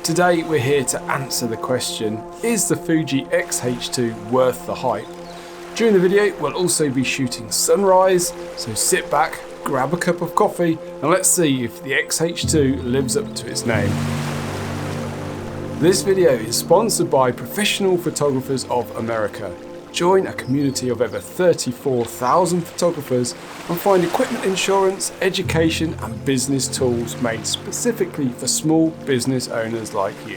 Today we're here to answer the question, is the Fuji X-H2 worth the hype? During the video we'll also be shooting sunrise, so sit back, grab a cup of coffee and let's see if the X-H2 lives up to its name. This video is sponsored by Professional Photographers of America. Join a community of over 34,000 photographers and find equipment insurance, education and business tools made specifically for small business owners like you.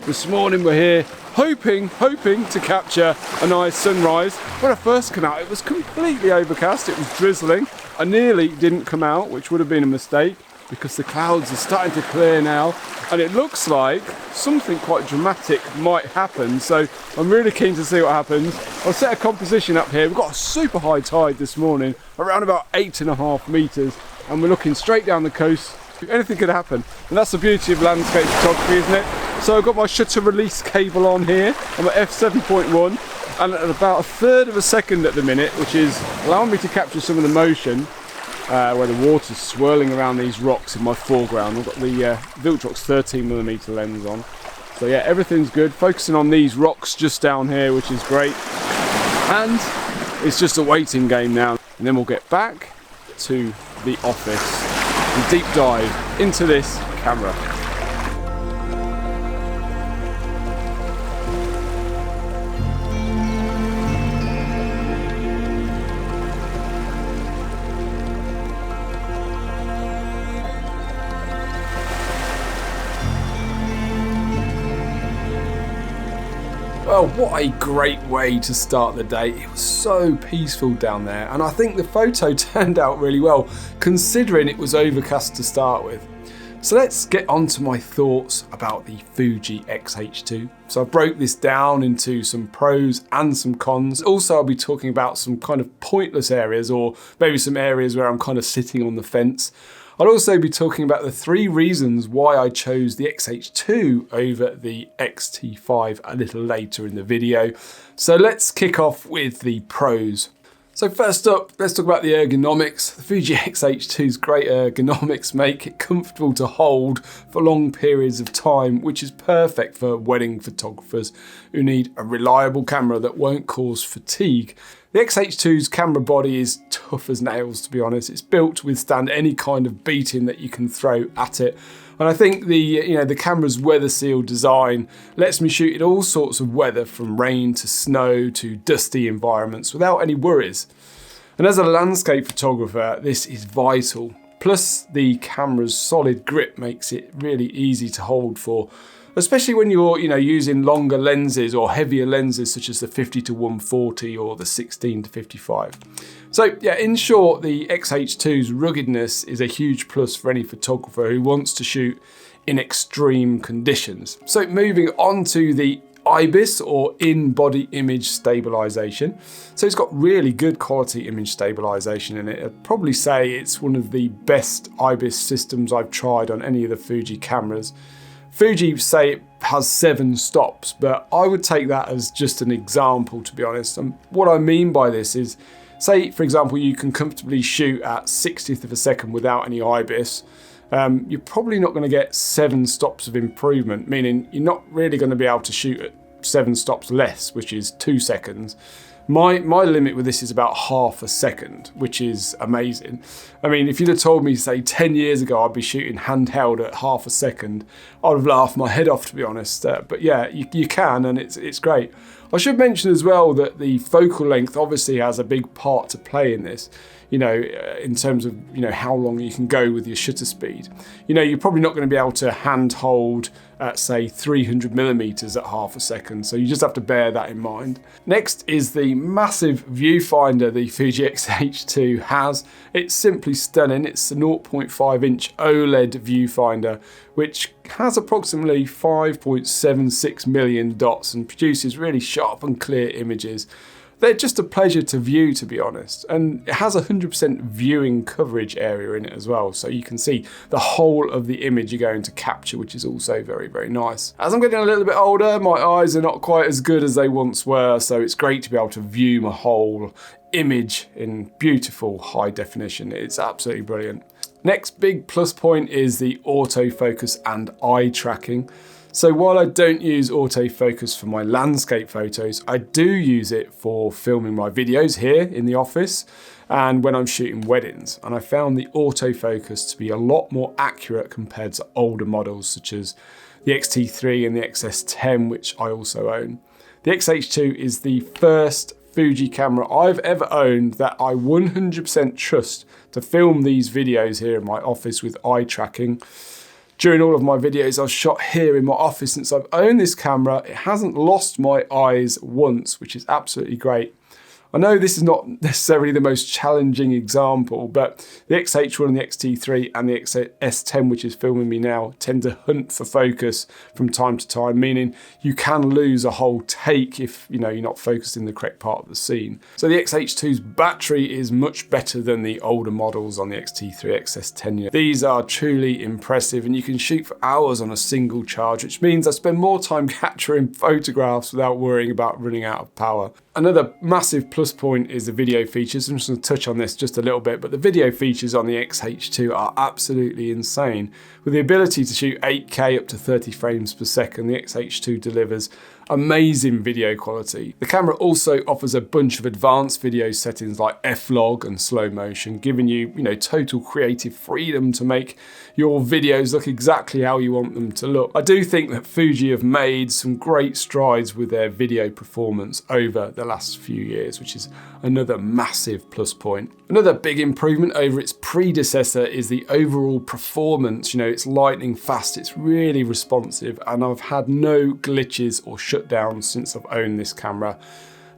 This morning we're here hoping to capture a nice sunrise. When I first came out it was completely overcast, it was drizzling. I nearly didn't come out, which would have been a mistake because the clouds are starting to clear now and it looks like something quite dramatic might happen, so I'm really keen to see what happens. I'll set a composition up here. We've got a super high tide this morning, around about 8.5 meters, and we're looking straight down the coast. Anything could happen, and that's the beauty of landscape photography, isn't it? So I've got my shutter release cable on here. I'm at f7.1 and at about a third of a second at the minute, which is allowing me to capture some of the motion where the water's swirling around these rocks in my foreground. I've got the Viltrox 13mm lens on. So yeah, everything's good. Focusing on these rocks just down here, which is great. And it's just a waiting game now. And then we'll get back to the office and deep dive into this camera. Well, what a great way to start the day. It was so peaceful down there and I think the photo turned out really well considering it was overcast to start with. So let's get on to my thoughts about the Fuji X-H2. So I broke this down into some pros and some cons. Also I'll be talking about some kind of pointless areas or maybe some areas where I'm kind of sitting on the fence. I'll also be talking about the 3 reasons why I chose the X-H2 over the X-T5 a little later in the video. So let's kick off with the pros. So first up, let's talk about the ergonomics. The Fuji X-H2's great ergonomics make it comfortable to hold for long periods of time, which is perfect for wedding photographers who need a reliable camera that won't cause fatigue. The X-H2's camera body is tough as nails, to be honest. It's built to withstand any kind of beating that you can throw at it. And I think the camera's weather sealed design lets me shoot in all sorts of weather, from rain to snow to dusty environments without any worries. And as a landscape photographer, this is vital. Plus the camera's solid grip makes it really easy to hold for, especially when you're using longer lenses or heavier lenses such as the 50-140 or the 16-55. So yeah, in short, the X-H2's ruggedness is a huge plus for any photographer who wants to shoot in extreme conditions. So moving on to the IBIS, or in-body image stabilization. So it's got really good quality image stabilization in it. I'd probably say it's one of the best IBIS systems I've tried on any of the Fuji cameras. Fuji say it has 7 stops, but I would take that as just an example, to be honest. And what I mean by this is, say for example you can comfortably shoot at 60th of a second without any IBIS. You're probably not going to get 7 stops of improvement, meaning you're not really going to be able to shoot at 7 stops less, which is 2 seconds. My limit with this is about half a second, which is amazing. I mean, if you'd have told me, say 10 years ago, I'd be shooting handheld at half a second, I'd have laughed my head off, to be honest. But yeah, you can, and it's great. I should mention as well that the focal length obviously has a big part to play in this, in terms of, how long you can go with your shutter speed. You're probably not going to be able to hand hold at say 300mm at half a second, so you just have to bear that in mind. Next is the massive viewfinder the Fuji X-H2 has. It's simply stunning. It's a 0.5-inch OLED viewfinder which has approximately 5.76 million dots and produces really sharp and clear images. They're just a pleasure to view, to be honest, and it has 100% viewing coverage area in it as well, so you can see the whole of the image you're going to capture, which is also very, very nice. As I'm getting a little bit older, my eyes are not quite as good as they once were, so it's great to be able to view my whole image in beautiful high definition. It's absolutely brilliant. Next big plus point is the autofocus and eye tracking. So while I don't use autofocus for my landscape photos, I do use it for filming my videos here in the office and when I'm shooting weddings. And I found the autofocus to be a lot more accurate compared to older models such as the X-T3 and the XS10, which I also own. The X-H2 is the first Fuji camera I've ever owned that I 100% trust to film these videos here in my office with eye tracking. During all of my videos I've shot here in my office since I've owned this camera, it hasn't lost my eyes once, which is absolutely great. I know this is not necessarily the most challenging example, but the X-H1 and the X-T3 and the XS10, which is filming me now, tend to hunt for focus from time to time, meaning you can lose a whole take if you're not focused in the correct part of the scene. So the X-H2's battery is much better than the older models on the X-T3, XS10. These are truly impressive and you can shoot for hours on a single charge, which means I spend more time capturing photographs without worrying about running out of power. Another massive plus point is the video features. I'm just going to touch on this just a little bit, but the video features on the X-H2 are absolutely insane. With the ability to shoot 8K up to 30 frames per second, the X-H2 delivers amazing video quality. The camera also offers a bunch of advanced video settings like F-Log and slow motion, giving you, total creative freedom to make your videos look exactly how you want them to look. I do think that Fuji have made some great strides with their video performance over the last few years, which is another massive plus point. Another big improvement over its predecessor is the overall performance. It's lightning fast, it's really responsive, and I've had no glitches or shutdowns since I've owned this camera.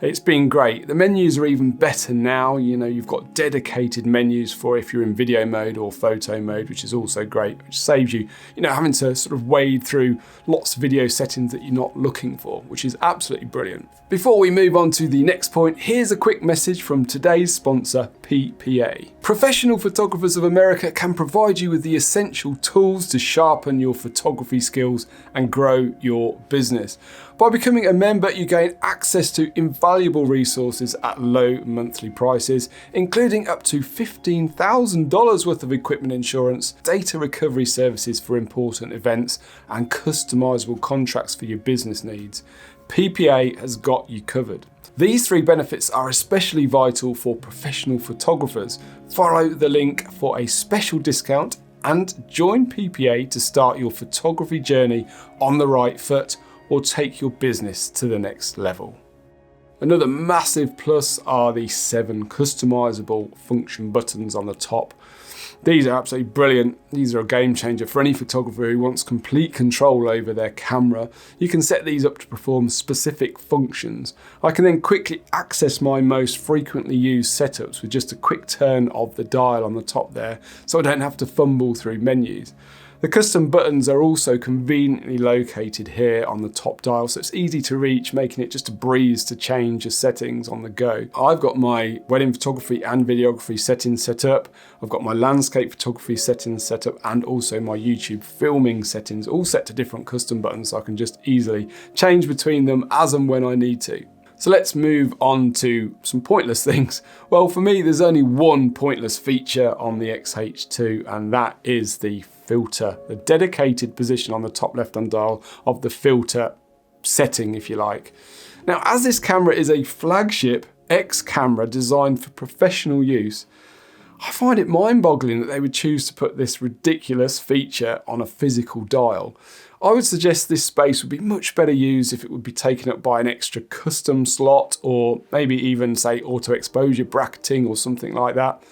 It's been great. The menus are even better now. You've got dedicated menus for if you're in video mode or photo mode, which is also great, which saves you, having to sort of wade through lots of video settings that you're not looking for, which is absolutely brilliant. Before we move on to the next point, here's a quick message from today's sponsor, PPA. Professional Photographers of America can provide you with the essential tools to sharpen your photography skills and grow your business. By becoming a member, you gain access to invaluable resources at low monthly prices, including up to $15,000 worth of equipment insurance, data recovery services for important events, and customizable contracts for your business needs. PPA has got you covered. These three benefits are especially vital for professional photographers. Follow the link for a special discount and join PPA to start your photography journey on the right foot or take your business to the next level. Another massive plus are the 7 customizable function buttons on the top. These are absolutely brilliant. These are a game changer for any photographer who wants complete control over their camera. You can set these up to perform specific functions. I can then quickly access my most frequently used setups with just a quick turn of the dial on the top there, so I don't have to fumble through menus. The custom buttons are also conveniently located here on the top dial, so it's easy to reach, making it just a breeze to change your settings on the go. I've got my wedding photography and videography settings set up. I've got my landscape photography settings set up and also my YouTube filming settings all set to different custom buttons, so I can just easily change between them as and when I need to. So let's move on to some pointless things. Well, for me, there's only one pointless feature on the X-H2, and that is the filter, the dedicated position on the top left-hand dial of the filter setting, if you like. Now, as this camera is a flagship X camera designed for professional use, I find it mind-boggling that they would choose to put this ridiculous feature on a physical dial. I would suggest this space would be much better used if it would be taken up by an extra custom slot, or maybe even say auto exposure bracketing or something like that.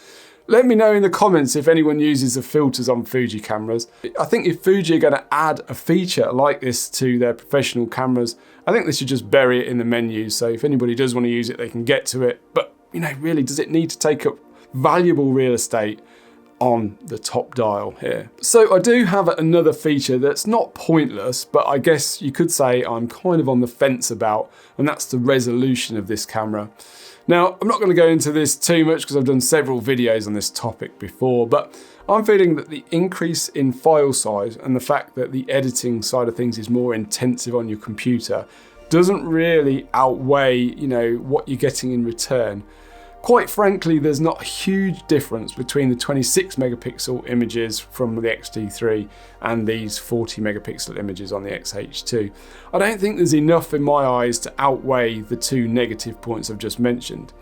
Let me know in the comments if anyone uses the filters on Fuji cameras. I think if Fuji are going to add a feature like this to their professional cameras, I think they should just bury it in the menus, so if anybody does want to use it, they can get to it. But, really, does it need to take up valuable real estate on the top dial here? So I do have another feature that's not pointless, but I guess you could say I'm kind of on the fence about, and that's the resolution of this camera. Now, I'm not going to go into this too much because I've done several videos on this topic before, but I'm feeling that the increase in file size and the fact that the editing side of things is more intensive on your computer doesn't really outweigh, what you're getting in return. Quite frankly, there's not a huge difference between the 26 megapixel images from the X-T3 and these 40 megapixel images on the X-H2. I don't think there's enough in my eyes to outweigh the two negative points I've just mentioned.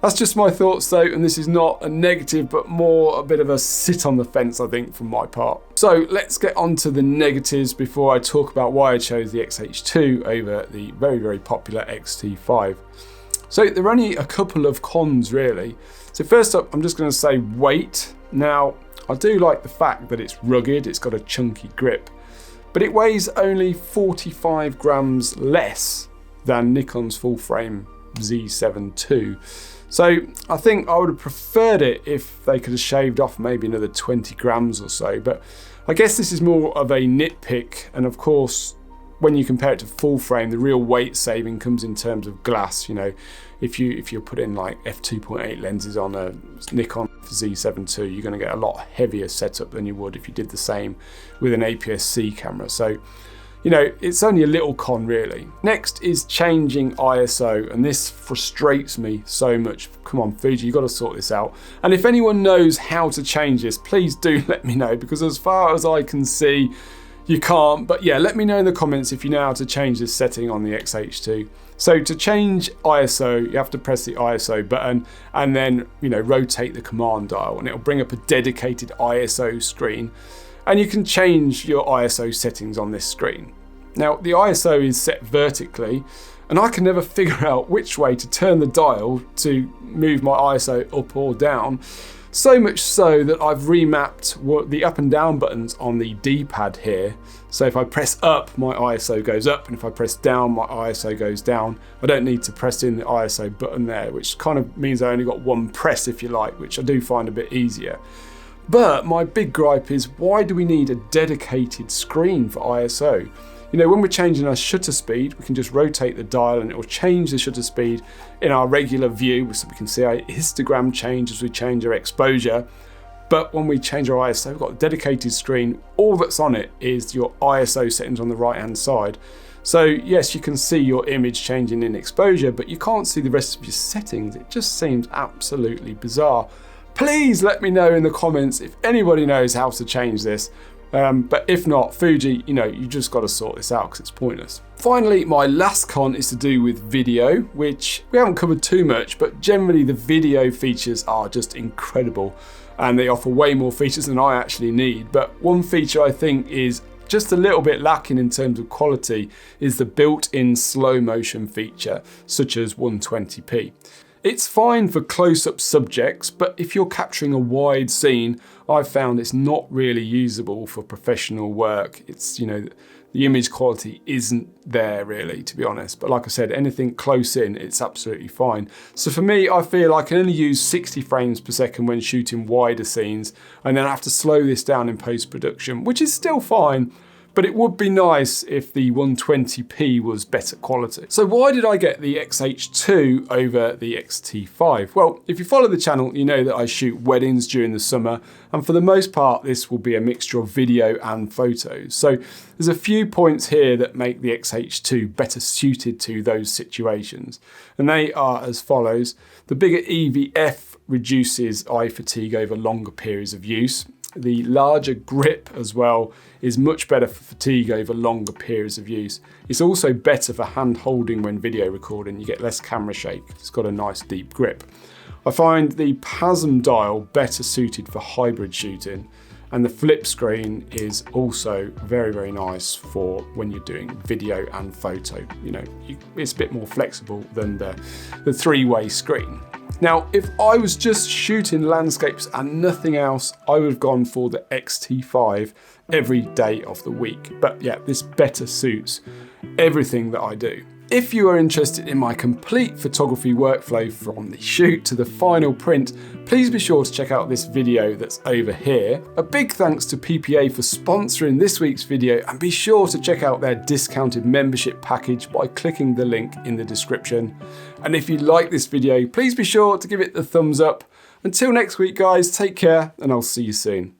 That's just my thoughts though, and this is not a negative, but more a bit of a sit on the fence, I think, from my part. So let's get on to the negatives before I talk about why I chose the X-H2 over the very, very popular X-T5. So there are only a couple of cons really. So first up, I'm just going to say weight. Now, I do like the fact that it's rugged, it's got a chunky grip, but it weighs only 45 grams less than Nikon's full frame Z7 II. So I think I would have preferred it if they could have shaved off maybe another 20 grams or so, but I guess this is more of a nitpick, and of course, when you compare it to full frame, the real weight saving comes in terms of glass. You know, if you're putting like f2.8 lenses on a Nikon Z7 II, you're going to get a lot heavier setup than you would if you did the same with an APS-C camera. So, you know, it's only a little con really. Next is changing ISO, and this frustrates me so much. Come on, Fuji, you've got to sort this out. And if anyone knows how to change this, please do let me know, because as far as I can see, you can't. But yeah, let me know in the comments if you know how to change this setting on the X-H2. So to change ISO, you have to press the ISO button and then, you know, rotate the command dial, and it'll bring up a dedicated ISO screen. And you can change your ISO settings on this screen. Now, the ISO is set vertically, and I can never figure out which way to turn the dial to move my ISO up or down. So much so that I've remapped the up and down buttons on the D-pad here. So if I press up, my ISO goes up, and if I press down, my ISO goes down. I don't need to press in the ISO button there, which kind of means I only got one press, if you like, which I do find a bit easier. But my big gripe is, why do we need a dedicated screen for ISO? You know, when we're changing our shutter speed, we can just rotate the dial and it will change the shutter speed in our regular view, so we can see our histogram change as we change our exposure. But when we change our ISO, we've got a dedicated screen. All that's on it is your ISO settings on the right-hand side. So yes, you can see your image changing in exposure, but you can't see the rest of your settings. It just seems absolutely bizarre. Please let me know in the comments if anybody knows how to change this. But if not, Fuji, you know, you just got to sort this out because it's pointless. Finally, my last con is to do with video, which we haven't covered too much, but generally the video features are just incredible and they offer way more features than I actually need. But one feature I think is just a little bit lacking in terms of quality is the built-in slow motion feature, such as 120p. It's fine for close-up subjects, but if you're capturing a wide scene, I've found it's not really usable for professional work. It's, you know, the image quality isn't there really, to be honest. But like I said, anything close in, it's absolutely fine. So for me, I feel I can only use 60 frames per second when shooting wider scenes, and then I have to slow this down in post-production, which is still fine. But it would be nice if the 120p was better quality. So why did I get the X-H2 over the X-T5? Well, if you follow the channel, you know that I shoot weddings during the summer, and for the most part, this will be a mixture of video and photos. So there's a few points here that make the X-H2 better suited to those situations. And they are as follows. The bigger EVF reduces eye fatigue over longer periods of use. The larger grip as well is much better for fatigue over longer periods of use. It's also better for hand holding when video recording. You get less camera shake. It's got a nice deep grip. I find the PASM dial better suited for hybrid shooting, and the flip screen is also very, very nice for when you're doing video and photo. You know, it's a bit more flexible than the three-way screen. Now, if I was just shooting landscapes and nothing else, I would have gone for the X-T5 every day of the week. But yeah, this better suits everything that I do. If you are interested in my complete photography workflow from the shoot to the final print, please be sure to check out this video that's over here. A big thanks to PPA for sponsoring this week's video, and be sure to check out their discounted membership package by clicking the link in the description. And if you like this video, please be sure to give it the thumbs up. Until next week guys, take care and I'll see you soon.